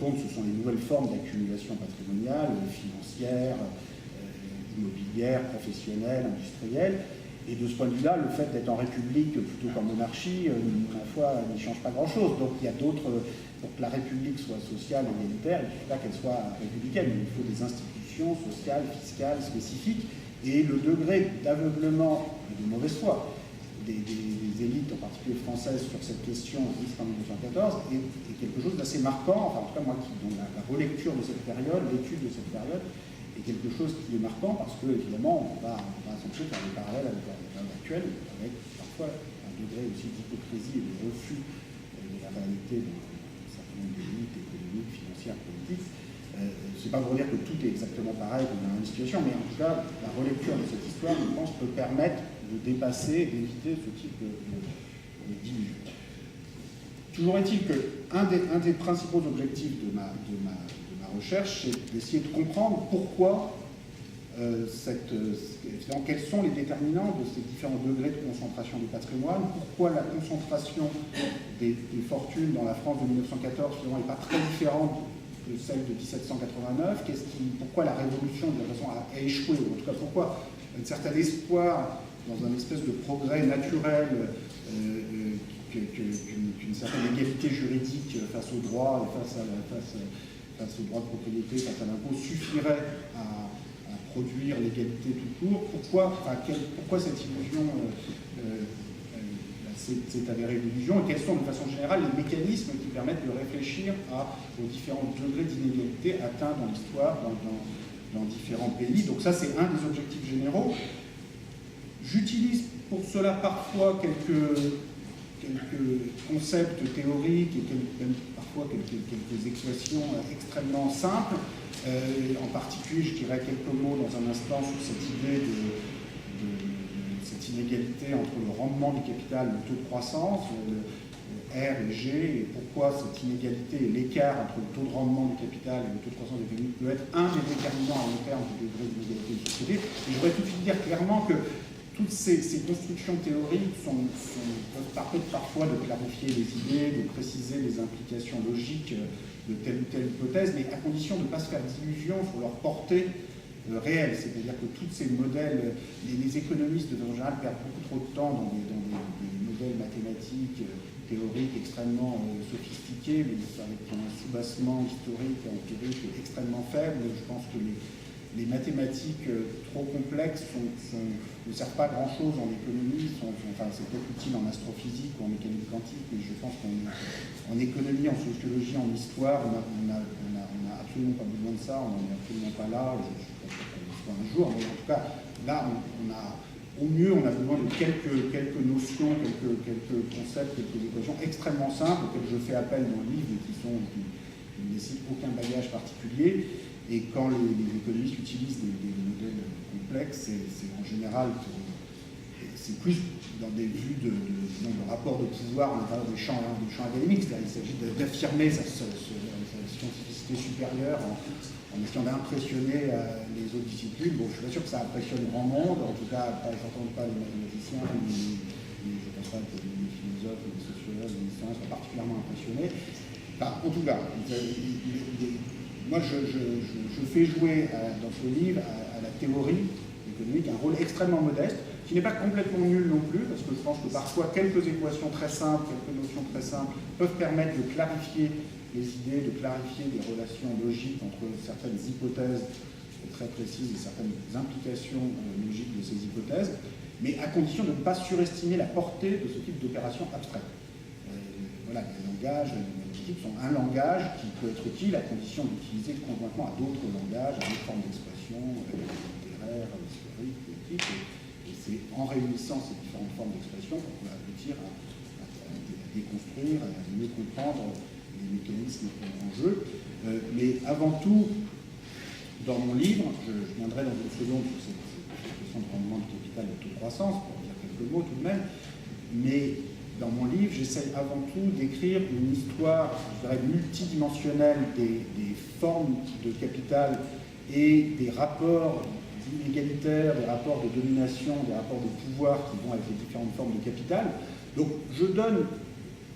compte, ce sont les nouvelles formes d'accumulation patrimoniale, financière, immobilière, professionnelle, industrielle. Et de ce point de vue-là, le fait d'être en république plutôt qu'en monarchie, ma foi, n'y change pas grand-chose. Donc il y a d'autres... Pour que la République soit sociale et égalitaire, il ne faut pas qu'elle soit républicaine. Il faut des institutions sociales, fiscales, spécifiques. Et le degré d'aveuglement et de mauvaise foi des élites, en particulier françaises, sur cette question jusqu'en 1914 est quelque chose d'assez marquant. Enfin, en tout cas, moi, dont la relecture de cette période, l'étude de cette période, est quelque chose qui est marquant parce que, évidemment, on va s'empêcher de faire des parallèles avec la période actuelle, avec parfois un degré aussi d'hypocrisie et de refus de la réalité d'un certain nombre d'élites économiques, financières, politiques. C'est pas pour dire que tout est exactement pareil dans la même situation, mais en tout cas, la relecture de cette histoire, je pense, peut permettre de dépasser, d'éviter ce type de d'illusion. Toujours est-il qu'un des principaux objectifs de ma recherche, c'est d'essayer de comprendre pourquoi, quels sont les déterminants de ces différents degrés de concentration du patrimoine, pourquoi la concentration des fortunes dans la France de 1914 finalement n'est pas très différente de celle de 1789, pourquoi la révolution de la façon a échoué, ou en tout cas pourquoi un certain espoir dans un espèce de progrès naturel, qu'une certaine égalité juridique face au droit, face au droit de propriété, face à l'impôt, suffirait à produire l'égalité tout court. Pourquoi cette illusion s'est avérée une illusion, et quels sont de façon générale les mécanismes qui permettent de réfléchir aux différents degrés d'inégalité atteints dans l'histoire, dans différents pays. Donc ça, c'est un des objectifs généraux. J'utilise pour cela parfois quelques concepts théoriques et même parfois quelques équations extrêmement simples. En particulier, je dirais quelques mots dans un instant sur cette idée de cette inégalité entre le rendement du capital, le taux de croissance, le R et G, et pourquoi cette inégalité et l'écart entre le taux de rendement du capital et le taux de croissance de l'économie peut être un des déterminants à long terme du degré d'inégalité de société. Et je voudrais tout de suite dire clairement que toutes ces constructions théoriques peuvent permettre parfois de clarifier les idées, de préciser les implications logiques de telle ou telle hypothèse, mais à condition de ne pas se faire d'illusions sur leur portée réelle. C'est-à-dire que tous ces modèles, les économistes en général perdent beaucoup trop de temps dans des modèles mathématiques, théoriques extrêmement sophistiqués, mais avec un soubassement historique et empirique extrêmement faible. Je pense que les mathématiques trop complexes ne servent pas à grand-chose en économie, c'est peut-être utile en astrophysique ou en mécanique quantique, mais je pense qu'en économie, en sociologie, en histoire, on n'a absolument pas besoin de ça, on n'en est absolument pas là, je ne pense pas qu'on le soit un jour, mais en tout cas, là, au mieux, on a besoin de quelques notions, quelques concepts, quelques équations extrêmement simples, auxquelles je fais appel dans le livre, qui ne nécessitent aucun bagage particulier. Et quand les économistes utilisent des modèles complexes, c'est en général c'est plus dans des vues de rapport de pouvoir à l'intérieur du champ académique. C'est-à-dire qu'il s'agit d'affirmer sa scientificité supérieure en essayant d'impressionner les autres disciplines. Bon, je suis pas sûr que ça impressionne grand monde, en tout cas, certainement pas les mathématiciens, je pense pas que les philosophes, les sociologues, les lycéens soient particulièrement impressionnés. Enfin, en tout cas, moi, je fais jouer dans ce livre à la théorie économique un rôle extrêmement modeste, qui n'est pas complètement nul non plus, parce que je pense que parfois quelques équations très simples, quelques notions très simples peuvent permettre de clarifier les idées, de clarifier les relations logiques entre certaines hypothèses très précises et certaines implications logiques de ces hypothèses, mais à condition de ne pas surestimer la portée de ce type d'opération abstraite. Voilà, les langages sont un langage qui peut être utile à condition d'utiliser conjointement à d'autres langages, à d'autres formes d'expression, littéraires, historiques, politiques, et c'est en réunissant ces différentes formes d'expression qu'on peut aboutir à déconstruire, à mieux comprendre les mécanismes en jeu. Mais avant tout, dans mon livre, je viendrai dans une seconde sur cette question de rendement du capital et de taux de croissance, pour dire quelques mots tout de même, mais dans mon livre, j'essaie avant tout d'écrire une histoire, je dirais, multidimensionnelle des formes de capital et des rapports inégalitaires, des rapports de domination, des rapports de pouvoir qui vont avec les différentes formes de capital. Donc je donne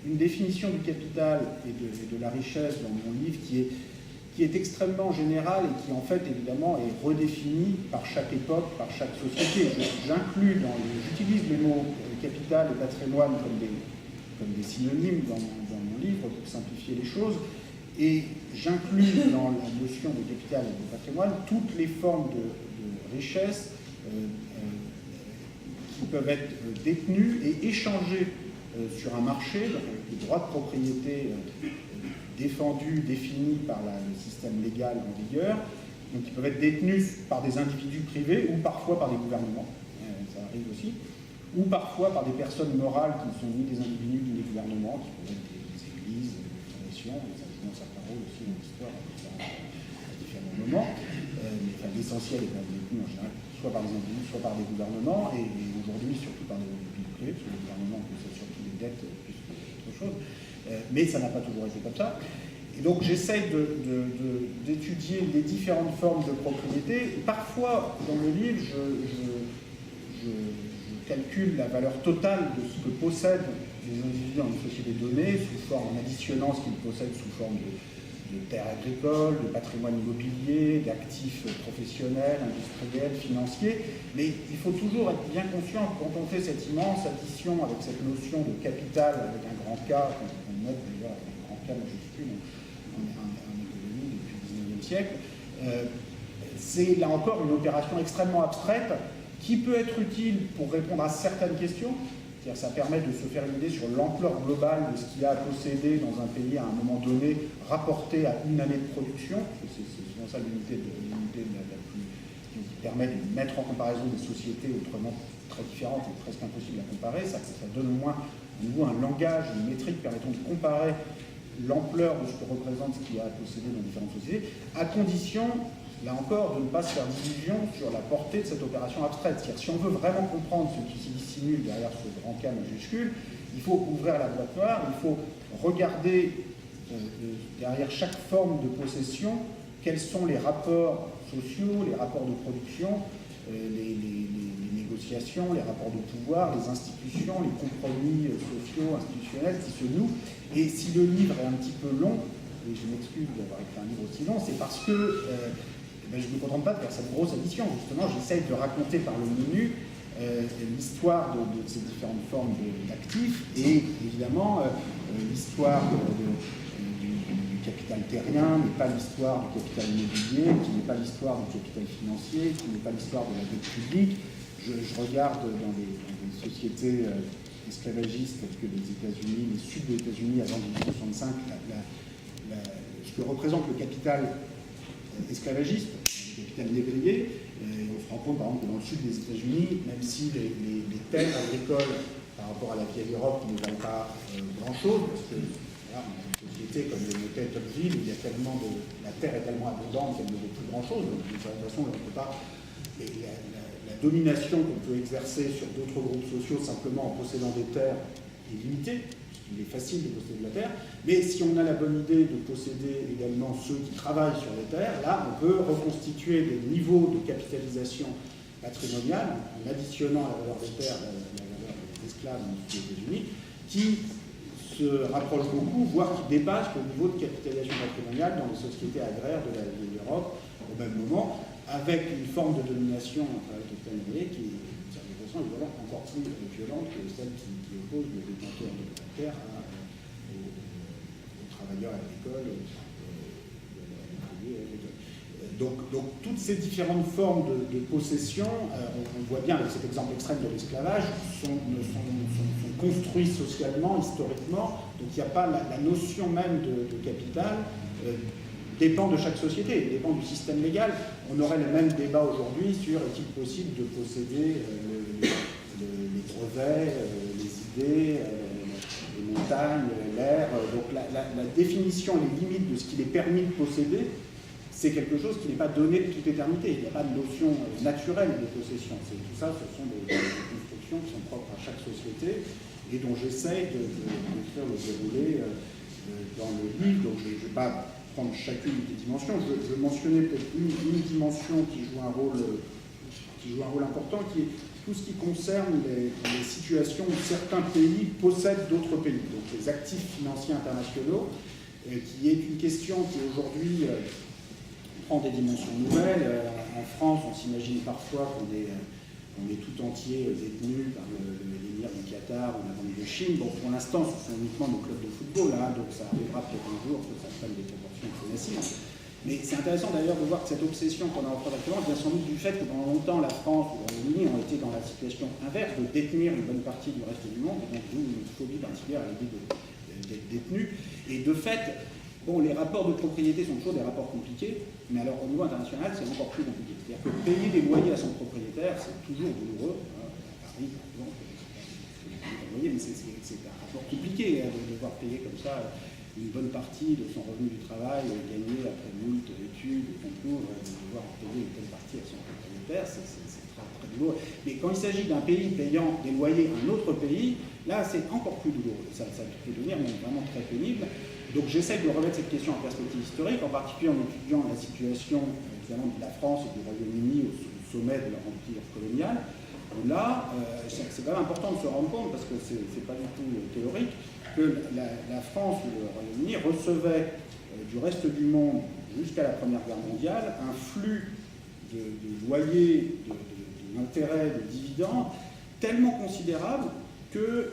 une définition du capital et de la richesse dans mon livre qui est extrêmement générale et qui en fait évidemment est redéfinie par chaque époque, par chaque société. J'utilise les mots capital et patrimoine comme des synonymes dans mon livre pour simplifier les choses, et j'inclus dans la notion de capital et de patrimoine toutes les formes de richesse qui peuvent être détenues et échangées sur un marché, donc avec des droits de propriété défendus, définis par le système légal en vigueur, donc qui peuvent être détenus par des individus privés ou parfois par des gouvernements, ça arrive aussi, ou parfois par des personnes morales qui ne sont ni des individus ni des gouvernements, qui peuvent être des églises, des fondations, des individus ça parole aussi dans l'histoire à différents moments, mais enfin, l'essentiel est quand même détenu en général, soit par des individus, soit par des gouvernements, et aujourd'hui surtout par des individus privés, parce que le gouvernement possède surtout des dettes plus qu'autre chose. Mais ça n'a pas toujours été comme ça. Et donc j'essaye d'étudier les différentes formes de propriété. Parfois, dans le livre, je calcule la valeur totale de ce que possèdent les individus dans une société donnée, en additionnant ce qu'ils possèdent sous forme de terres agricoles, de patrimoine immobilier, d'actifs professionnels, industriels, financiers. Mais il faut toujours être bien conscient que quand on fait cette immense addition avec cette notion de capital, avec un grand K, qu'on note d'ailleurs avec un grand K majuscule en économie depuis le 19e siècle, c'est là encore une opération extrêmement abstraite qui peut être utile pour répondre à certaines questions. C'est-à-dire ça permet de se faire une idée sur l'ampleur globale de ce qu'il y a à posséder dans un pays à un moment donné, rapporté à une année de production. C'est souvent ça l'unité qui permet de mettre en comparaison des sociétés autrement très différentes et presque impossible à comparer. Ça donne au moins à nouveau un langage, une métrique permettant de comparer l'ampleur de ce que représente ce qu'il y a à posséder dans différentes sociétés, à condition, là encore, de ne pas se faire d'illusion sur la portée de cette opération abstraite. C'est-à-dire, si on veut vraiment comprendre ce qui se dissimule derrière ce grand K majuscule, il faut ouvrir la boîte noire, il faut regarder derrière chaque forme de possession quels sont les rapports sociaux, les rapports de production, les négociations, les rapports de pouvoir, les institutions, les compromis sociaux, institutionnels qui se nouent. Et si le livre est un petit peu long, et je m'excuse d'avoir écrit un livre aussi long, c'est parce que je ne me contente pas de faire cette grosse addition. Justement, j'essaye de raconter par le menu l'histoire de ces différentes formes d'actifs et évidemment l'histoire du capital terrien n'est pas l'histoire du capital immobilier, qui n'est pas l'histoire du capital financier, qui n'est pas l'histoire de la dette publique. Je regarde dans des sociétés esclavagistes telles que les États-Unis, les sud des États-Unis avant 1965, ce que représente le capital esclavagiste, le capital négrier. On se rend compte par exemple que dans le sud des États-Unis, même si les terres agricoles par rapport à la vieille Europe ne valent pas grand-chose, parce que voilà, on a une société comme le notait Tocqueville, où il y a tellement la terre est tellement abondante qu'elle ne vaut plus grand-chose, donc d'une certaine façon, on ne peut pas. La domination qu'on peut exercer sur d'autres groupes sociaux simplement en possédant des terres est limitée. Il est facile de posséder de la terre, mais si on a la bonne idée de posséder également ceux qui travaillent sur les terres, là on peut reconstituer des niveaux de capitalisation patrimoniale en additionnant la valeur des terres, la valeur des esclaves dans les États-Unis, qui se rapproche beaucoup, voire qui dépasse le niveau de capitalisation patrimoniale dans les sociétés agraires de la vieille Europe au même moment, avec une forme de domination entre le capital négrier qui est évidemment encore plus violente que celle qui oppose le détenteur de la terre aux travailleurs agricoles. Donc toutes ces différentes formes de possession, on voit bien avec cet exemple extrême de l'esclavage, sont construites socialement, historiquement, donc il n'y a pas la notion même de capital dépend de chaque société, dépend du système légal. On aurait le même débat aujourd'hui sur est-il possible de posséder les brevets, les idées, les montagnes, l'air. Donc la définition, les limites de ce qu'il est permis de posséder, c'est quelque chose qui n'est pas donné de toute éternité. Il n'y a pas de notion naturelle de possession. Tout ça, ce sont des constructions qui sont propres à chaque société et dont j'essaie d'écrire le déroulé dans le livre. Donc je ne vais pas prendre chacune des dimensions. Je mentionnais peut-être une dimension qui joue un rôle, qui qui joue un rôle important, qui est tout ce qui concerne les situations où certains pays possèdent d'autres pays, donc les actifs financiers internationaux, qui est une question qui aujourd'hui prend des dimensions nouvelles. En France, on s'imagine parfois qu'on est tout entier détenu par l'émir du Qatar ou la Banque de Chine. Bon, pour l'instant, ce sont uniquement nos clubs de football, hein, donc ça arrivera peut-être un jour que ça prenne des proportions très massives. Mais c'est intéressant d'ailleurs de voir que cette obsession qu'on a en France actuellement vient sans doute du fait que pendant longtemps la France ou le Royaume-Uni ont été dans la situation inverse de détenir une bonne partie du reste du monde, et donc une phobie particulière à l'idée d'être détenu. Et de fait, bon, les rapports de propriété sont toujours des rapports compliqués, mais alors au niveau international, c'est encore plus compliqué. C'est-à-dire que payer des loyers à son propriétaire, c'est toujours douloureux. À Paris, par exemple, mais c'est un rapport compliqué de devoir payer comme ça une bonne partie de son revenu du travail gagné après moult études, concours, de devoir payer une telle partie à son propriétaire, c'est très, très douloureux. Mais quand il s'agit d'un pays payant des loyers à un autre pays, là c'est encore plus douloureux. Ça peut devenir même vraiment très pénible. Donc j'essaie de remettre cette question en perspective historique, en particulier en étudiant la situation évidemment de la France et du Royaume-Uni au sommet de leur empire colonial. Là, c'est quand même important de se rendre compte, parce que c'est pas du tout théorique, que la France ou le Royaume-Uni recevaient du reste du monde, jusqu'à la Première Guerre mondiale, un flux de loyers, d'intérêts, de dividendes, tellement considérable que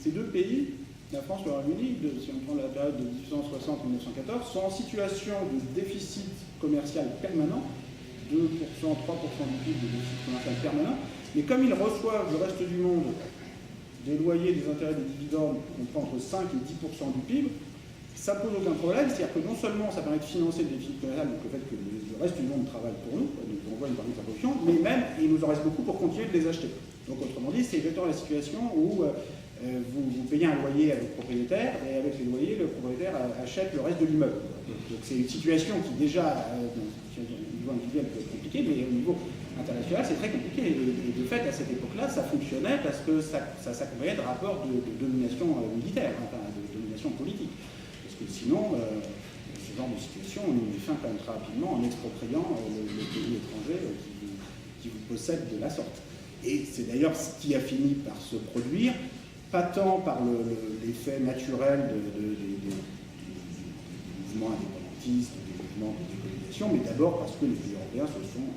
ces deux pays, la France et le Royaume-Uni, si on prend la période de 1860-1914, sont en situation de déficit commercial permanent, 2%, 3% du PIB de déficit commercial permanent, mais comme ils reçoivent du reste du monde des loyers, des intérêts, des dividendes, on prend entre 5 et 10% du PIB, ça pose aucun problème, c'est-à-dire que non seulement ça permet de financer le déficit commercial, donc le fait que le reste du monde travaille pour nous, nous envoie une partie de sa production, mais même il nous en reste beaucoup pour continuer de les acheter. Donc autrement dit, c'est exactement la situation où vous payez un loyer à votre propriétaire, et avec les loyers, le propriétaire achète le reste de l'immeuble. Donc c'est une situation qui déjà, au niveau individuel, peut être compliquée, mais au niveau international, c'est très compliqué. Et de fait, à cette époque-là, ça fonctionnait parce que ça s'accompagnait de rapports de domination militaire, enfin de domination politique. Parce que sinon, ce genre de situation, on y met fin quand même très rapidement en expropriant le pays étranger qui vous possède de la sorte. Et c'est d'ailleurs ce qui a fini par se produire, pas tant par l'effet naturel des mouvements indépendantistes, des mouvements de décolonisation, mais d'abord parce que les pays européens se sont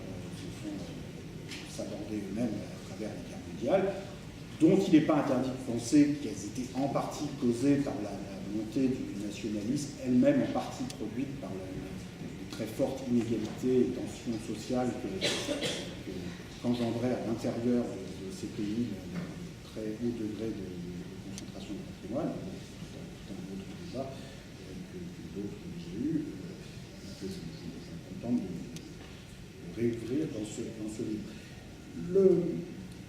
s'aborder eux-mêmes à travers les guerres mondiales, dont il n'est pas interdit de penser qu'elles étaient en partie causées par la montée du nationalisme, elle-même en partie produite par les très fortes inégalités et tensions sociales qu'engendrait à l'intérieur de ces pays le très haut degré de concentration de patrimoine, tout un autre débat que d'autres que j'ai eu, que je suis content de réouvrir dans ce livre.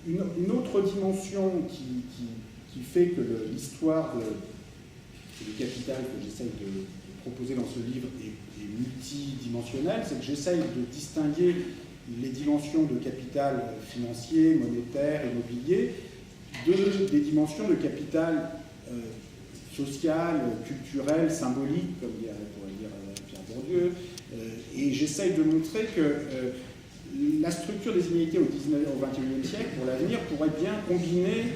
Une autre dimension qui fait que l'histoire du capital que j'essaye de proposer dans ce livre est multidimensionnelle, c'est que j'essaye de distinguer les dimensions de capital financier, monétaire, immobilier, des dimensions de capital social, culturel, symbolique, comme pourrait dire Pierre Bourdieu, et j'essaye de montrer que la structure des inégalités au XXIe siècle, pour l'avenir, pourrait bien combiner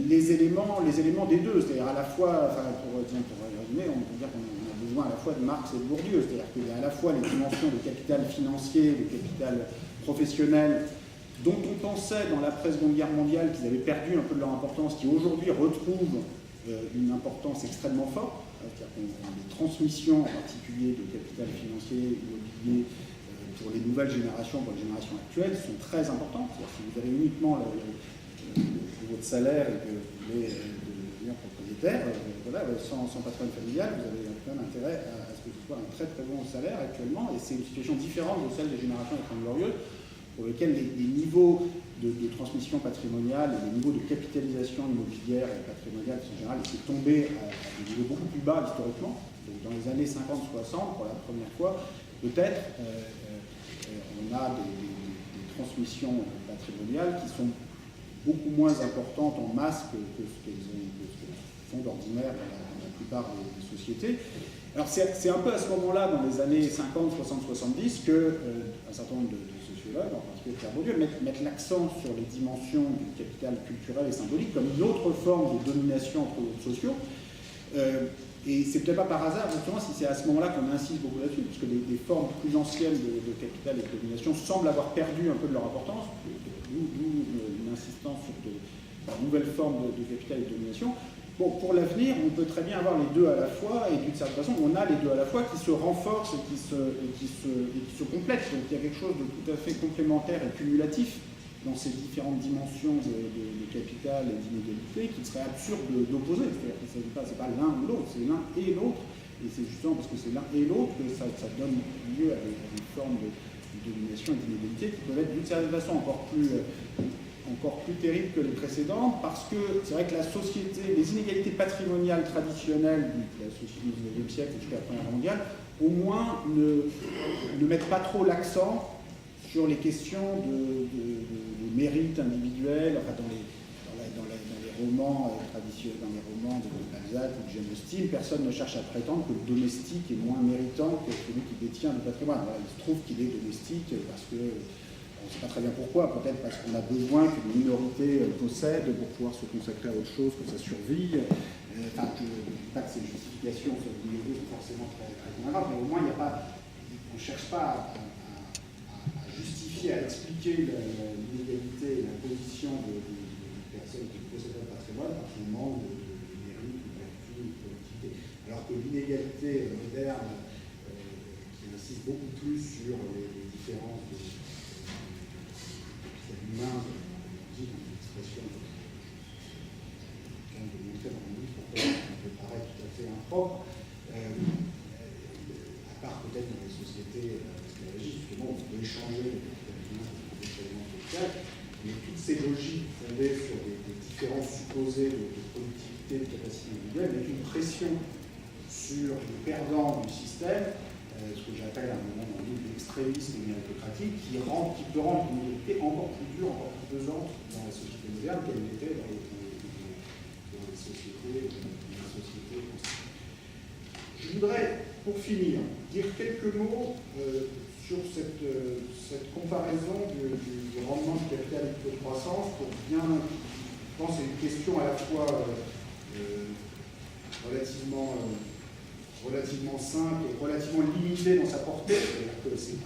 les éléments des deux. C'est-à-dire à la fois, enfin, pour résumer, on peut dire qu'on a besoin à la fois de Marx et de Bourdieu. C'est-à-dire qu'il y a à la fois les dimensions de capital financier, de capital professionnel, dont on pensait dans l'après-Seconde Guerre mondiale qu'ils avaient perdu un peu de leur importance, qui aujourd'hui retrouvent une importance extrêmement forte. C'est-à-dire qu'on a des transmissions, en particulier de capital financier, immobilier, pour les nouvelles générations, pour les générations actuelles, sont très importantes. Si vous avez uniquement votre salaire et que vous voulez devenir propriétaire, voilà, sans patrimoine familial, vous avez quand même intérêt à ce que ce soit un très très bon salaire actuellement, et c'est une situation différente de celle des générations les Trente Glorieuses, pour lesquelles les niveaux de transmission patrimoniale et les niveaux de capitalisation immobilière et patrimoniale en général étaient tombés à des niveaux beaucoup plus bas historiquement. Donc dans les années 50-60, pour la première fois, peut-être, on a des transmissions patrimoniales qui sont beaucoup moins importantes en masse que ce qu'elles font d'ordinaire dans la plupart des sociétés. Alors c'est un peu à ce moment-là, dans les années 50, 60, 70, que un certain nombre de sociologues, en particulier Pierre Bourdieu, mettent l'accent sur les dimensions du capital culturel et symbolique comme une autre forme de domination entre groupes sociaux. Et c'est peut-être pas par hasard, justement, si c'est à ce moment-là qu'on insiste beaucoup là-dessus, puisque des formes plus anciennes de capital et de domination semblent avoir perdu un peu de leur importance, d'où une insistance sur de nouvelles formes de capital et de domination. Bon, pour l'avenir, on peut très bien avoir les deux à la fois, et d'une certaine façon, on a les deux à la fois qui se renforcent et qui se complètent. Donc il y a quelque chose de tout à fait complémentaire et cumulatif dans ces différentes dimensions de capital et d'inégalité qu'il serait absurde d'opposer. C'est-à-dire qu'il ne s'agit pas, c'est pas l'un ou l'autre, c'est l'un et l'autre. Et c'est justement parce que c'est l'un et l'autre que ça donne lieu à des formes de domination et d'inégalité qui peuvent être d'une certaine façon encore plus terribles que les précédentes, parce que c'est vrai que la société, les inégalités patrimoniales traditionnelles de la société du XIXe siècle jusqu'à la Première Guerre mondiale, au moins ne mettent pas trop l'accent sur les questions de mérite individuel, enfin dans les romans traditionnels, dans les romans de Balzac ou de Jane Austen, personne ne cherche à prétendre que le domestique est moins méritant que celui qui détient le patrimoine. Voilà, il se trouve qu'il est domestique parce que, on ne sait pas très bien pourquoi, peut-être parce qu'on a besoin qu'une minorité possède pour pouvoir se consacrer à autre chose que sa survie. Enfin, je ne dis pas que ces justifications sont forcément très convaincantes, mais au moins on ne cherche pas à justifier, à expliquer l'inégalité et la position de personnes qui possèdent un patrimoine par son manque de mérite, de vertu, de productivité. Alors que l'inégalité moderne, qui insiste beaucoup plus sur les différences de humain, on dit dans l'expression quand je montrais dans mon livre, pourquoi ça peut paraître tout à fait impropre, à part peut-être dans les sociétés esclavagistes, justement, on peut échanger les éléments sociaux, mais toutes ces logiques fondées sur des différences supposées de productivité, de capacité individuelle, mettent une pression sur les perdants du système, ce que j'appelle à un moment dans le livre l'extrémisme méritocratique, qui peut rendre l'inégalité encore plus dure, encore plus pesante dans la société moderne qu'elle l'était dans les sociétés constituées. Je voudrais, pour finir, dire quelques mots sur cette comparaison du rendement du capital et du taux de croissance pour bien, je pense, c'est une question à la fois relativement simple et relativement limitée dans sa portée, c'est-à-dire que c'est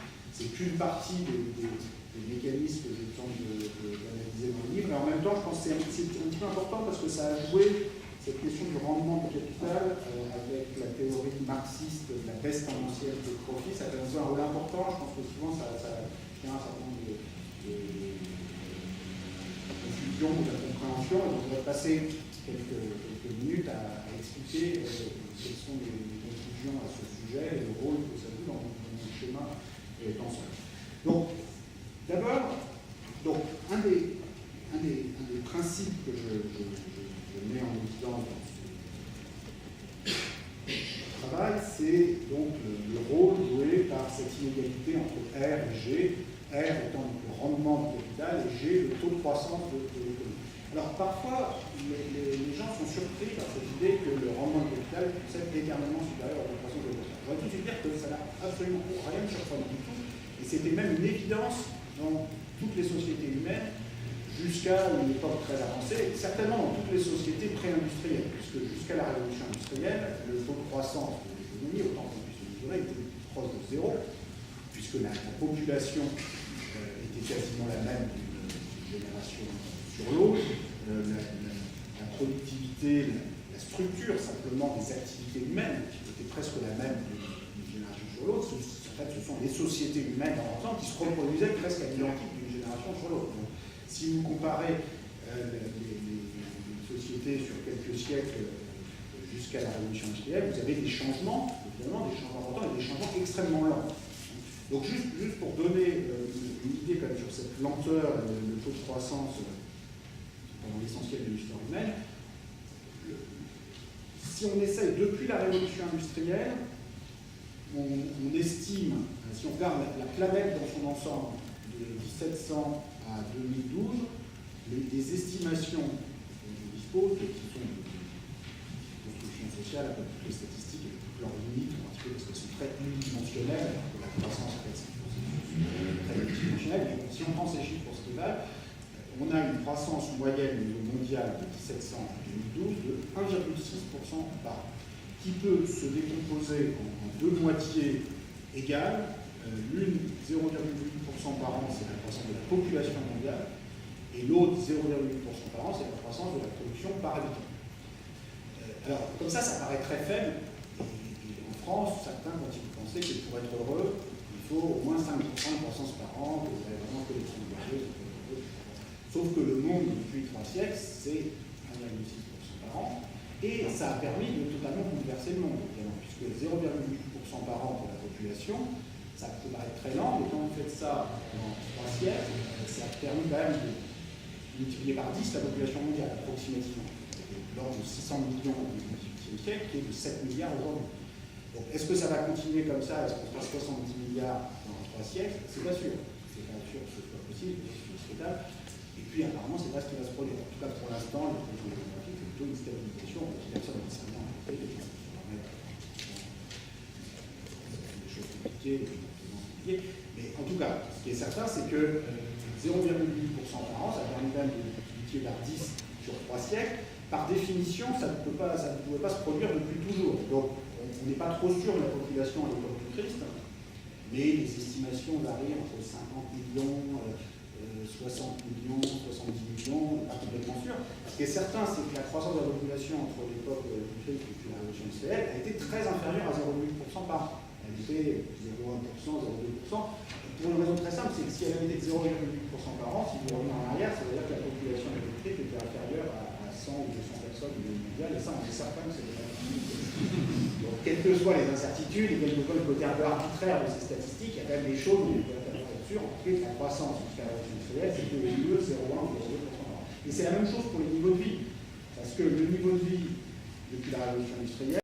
qu'une partie des mécanismes que je tente d'analyser dans le livre, et en même temps, je pense que c'est un petit peu important parce que ça a joué cette question du rendement du capital avec la théorie marxiste de la baisse tendancielle des profits, ça a joué un rôle important. Je pense que souvent ça tient un certain nombre de confusion ou de compréhension, et donc on va passer quelques minutes à expliquer quelles sont les conclusions à ce sujet et le rôle que ça joue dans le schéma tenseur. Donc, d'abord, un des principes que je mets en évidence dans ce travail, c'est donc le rôle joué par cette inégalité entre R et G, R étant le rendement du capital et G le taux de croissance de l'économie. Alors parfois, les gens sont surpris par cette idée que le rendement du capital puisse être éternellement supérieur à la croissance de l'économie. Je voudrais tout de suite dire que ça n'a absolument rien de surprenant du tout, et c'était même une évidence dans toutes les sociétés humaines jusqu'à une époque très avancée, certainement dans toutes les sociétés pré-industrielles, puisque jusqu'à la révolution industrielle, le taux de croissance de l'économie, autant qu'on puisse le mesurer, était proche de zéro, puisque la population était quasiment la même d'une génération sur l'autre, la productivité, la structure simplement des activités humaines, qui était presque la même d'une génération sur l'autre. En fait, ce sont des sociétés humaines en temps qui se reproduisaient presque à l'identique d'une génération sur l'autre. Si vous comparez les sociétés sur quelques siècles jusqu'à la révolution industrielle, vous avez des changements, évidemment, des changements importants et des changements extrêmement lents. Donc juste pour donner une idée quand même sur cette lenteur, le taux de croissance pendant l'essentiel de l'histoire humaine, si on essaye depuis la révolution industrielle, on estime, si on regarde la planète dans son ensemble, de 1700 à 2012, des estimations dont je dispose, qui sont de construction sociales, avec toutes les statistiques et toutes leurs limites, un petit peu parce qu'elles sont très unidimensionnelles, alors que la croissance, en fait, c'est très multidimensionnel. Si on prend ces chiffres pour ce qu'ils valent, on a une croissance moyenne au niveau mondial de 1700 en 2012 de 1,6% par an, qui peut se décomposer en deux moitiés égales. L'une, 0,8% par an, c'est la croissance de la population mondiale, et l'autre, 0,8% par an, c'est la croissance de la production par habitant. Alors, comme ça paraît très faible, et en France, certains, quand ils pensaient que pour être heureux, il faut au moins 5% de croissance par an, que vous avez vraiment que les fonds glorieux. Sauf que le monde, depuis 3 siècles, c'est 1,6% par an, et ça a permis de totalement bouleverser le monde, évidemment, puisque 0,8% par an pour la population, ça peut paraître très lent, mais quand vous faites ça pendant 3 siècles, ça a permis quand même de multiplier par 10 la population mondiale, approximativement, de l'ordre de 600 millions au XVIIIe siècle, qui est de 7 milliards aujourd'hui. Donc, est-ce que ça va continuer comme ça? Est-ce qu'on fera 70 milliards dans 3 siècles? C'est pas sûr. C'est pas sûr que ce soit possible, c'est souhaitable. Et puis, apparemment, c'est pas ce qui va se produire. En tout cas, pour l'instant, les projets démographiques, c'est plutôt une stabilisation. Personne n'a nécessairement rencontré des choses qui vont permettre des choses compliquées, mais en tout cas, ce qui est certain, c'est que 0,8% par an, ça permet quand même de multiplier par 10 sur 3 siècles. Par définition, ça ne pouvait pas se produire depuis toujours. Donc, on n'est pas trop sûr de la population à l'époque du Christ, mais les estimations varient entre 50 millions, 60 millions, 70 millions, on n'est pas complètement sûr. Ce qui est certain, c'est que la croissance de la population entre l'époque du Christ et puis la révolution industrielle a été très inférieure à 0,8% par an. Elle était 0,1%, 0,2%. Pour une raison très simple, c'est que si elle avait été 0,8% par an, si vous revenez en arrière, ça veut dire que la population électrique était inférieure à 100 ou 200 personnes au niveau mondial, et ça, on est certain que c'est pas possible. Donc, quelles que soient les incertitudes, et quel que soit le côté un peu arbitraire de ces statistiques, il y a quand même des choses où on peut être sûr, en tout cas, que la croissance jusqu'à la révolution industrielle, c'était au milieu de 0,1 ou 0,2% par an. Et c'est la même chose pour les niveaux de vie, parce que le niveau de vie depuis la révolution industrielle,